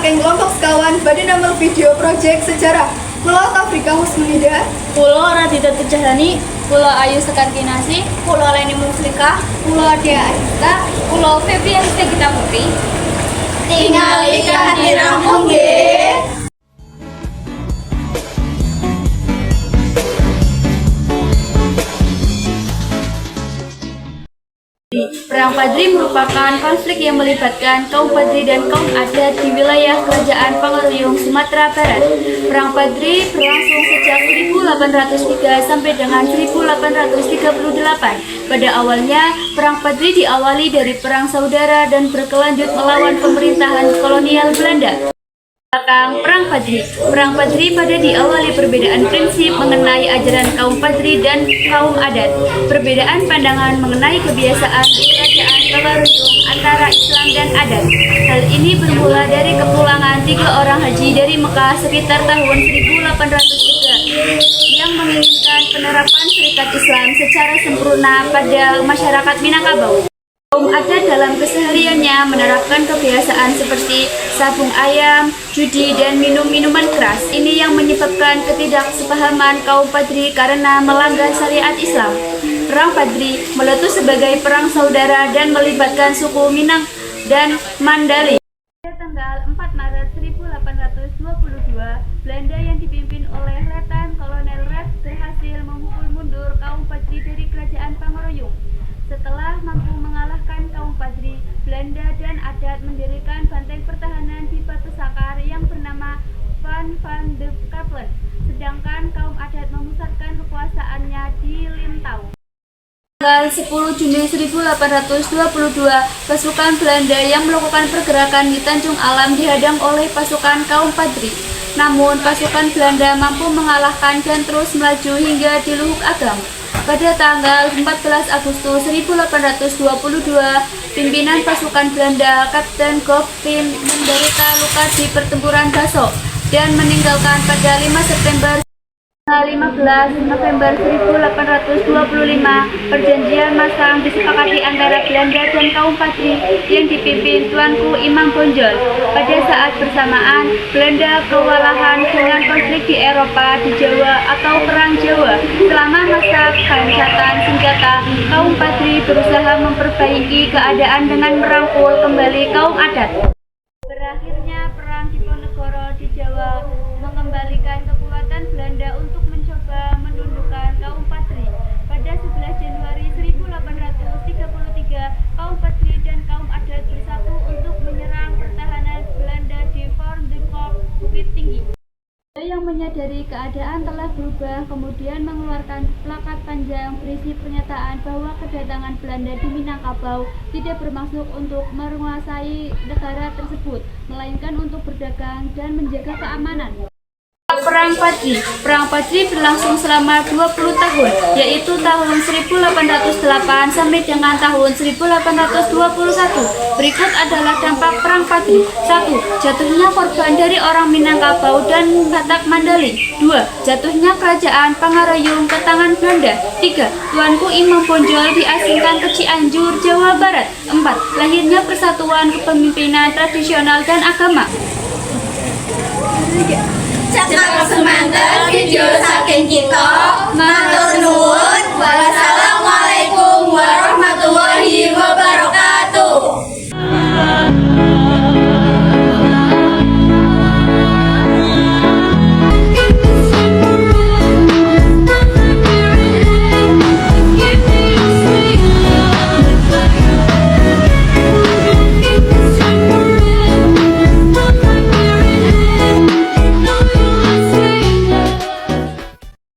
saking kelompok sekawan Badan Amal Video Project Sejarah Pulau Afrika Husnida, Pulau Radita Tujahani, Pulau Ayu Sekar Kinasi, Pulau Leni Musrika, Pulau Dea Arista, Pulau Febi Arista Gita Putri. tinggal ikan di Rampung deh. Perang Padri merupakan konflik yang melibatkan kaum Padri dan kaum adat di wilayah Kerajaan Pangeruyung, Sumatera Barat. Perang Padri berlangsung sejak 1803 sampai dengan 1838. Pada awalnya, Perang Padri diawali dari perang saudara dan berkelanjut melawan pemerintahan kolonial Belanda. Perang Padri. Perang Padri pada diawali perbedaan prinsip mengenai ajaran kaum Padri dan kaum adat. Perbedaan pandangan mengenai kebiasaan di kerajaan Pangeruyung antara Islam dan adat. Hal ini bermula dari kepulangan 3 orang haji dari Mekah sekitar tahun 1803 yang menginginkan penerapan syariat Islam secara sempurna pada masyarakat Minangkabau. Kaum adat dalam kesehariannya menerapkan kebiasaan seperti sabung ayam, judi, dan minum minuman keras. Ini yang menyebabkan ketidaksepahaman kaum Padri karena melanggar syariat Islam. Perang Padri meletus sebagai perang saudara dan melibatkan suku Minang dan Mandali. Pada tanggal 4 Maret 1822, Belanda yang dipimpin oleh Letnan Kolonel Red berhasil memukul mundur kaum Padri dari kerajaan Pangeruyung. Setelah mampu mengalahkan kaum Padri, Belanda dan adat mendirikan benteng pertahanan di Batu Sakar yang bernama Van de Kapellen, sedangkan kaum adat memusatkan kekuasaannya di Lintau. Tanggal 10 Juni 1822, pasukan Belanda yang melakukan pergerakan di Tanjung Alam dihadang oleh pasukan kaum Padri. Namun, pasukan Belanda mampu mengalahkan dan terus melaju hingga di Luhuk Agam. Pada tanggal 14 Agustus 1822, pimpinan pasukan Belanda, Kapten Goffin, menderita luka di pertempuran Baso dan meninggalkan pada 5 September 15 November 1825, perjanjian Masang disepakati antara Belanda dan kaum Padri yang dipimpin Tuanku Imam Bonjol. Pada saat bersamaan, Belanda kewalahan dengan konflik di Eropa di Jawa atau Perang Jawa. Selama masa gencatan senjata, kaum Padri berusaha memperbaiki keadaan dengan merangkul kembali kaum adat. Berakhirnya Perang Diponegoro di Jawa mengembalikan kekuatan Belanda untuk mencoba menundukkan kaum Padri. Pada 11 Januari 1833, kaum Padri dan kaum adat bersatu untuk menyerang pertahanan Belanda di Fort de Kock, Bukit Tinggi. Yang menyadari keadaan telah berubah kemudian mengeluarkan plakat panjang berisi pernyataan bahwa kedatangan Belanda di Minangkabau tidak bermaksud untuk menguasai negara tersebut, melainkan untuk berdagang dan menjaga keamanan. Perang Padri. Perang Padri berlangsung selama 20 tahun, yaitu tahun 1808 sampai dengan tahun 1821. Berikut adalah dampak Perang Padri. 1. Jatuhnya korban dari orang Minangkabau dan Batak Mandali. 2. Jatuhnya kerajaan Pangeruyung ke tangan Belanda. 3. Tuanku Imam Bonjol diasingkan ke Cianjur, Jawa Barat. 4. Lahirnya persatuan kepemimpinan tradisional dan agama. Cakap semangat video saking kita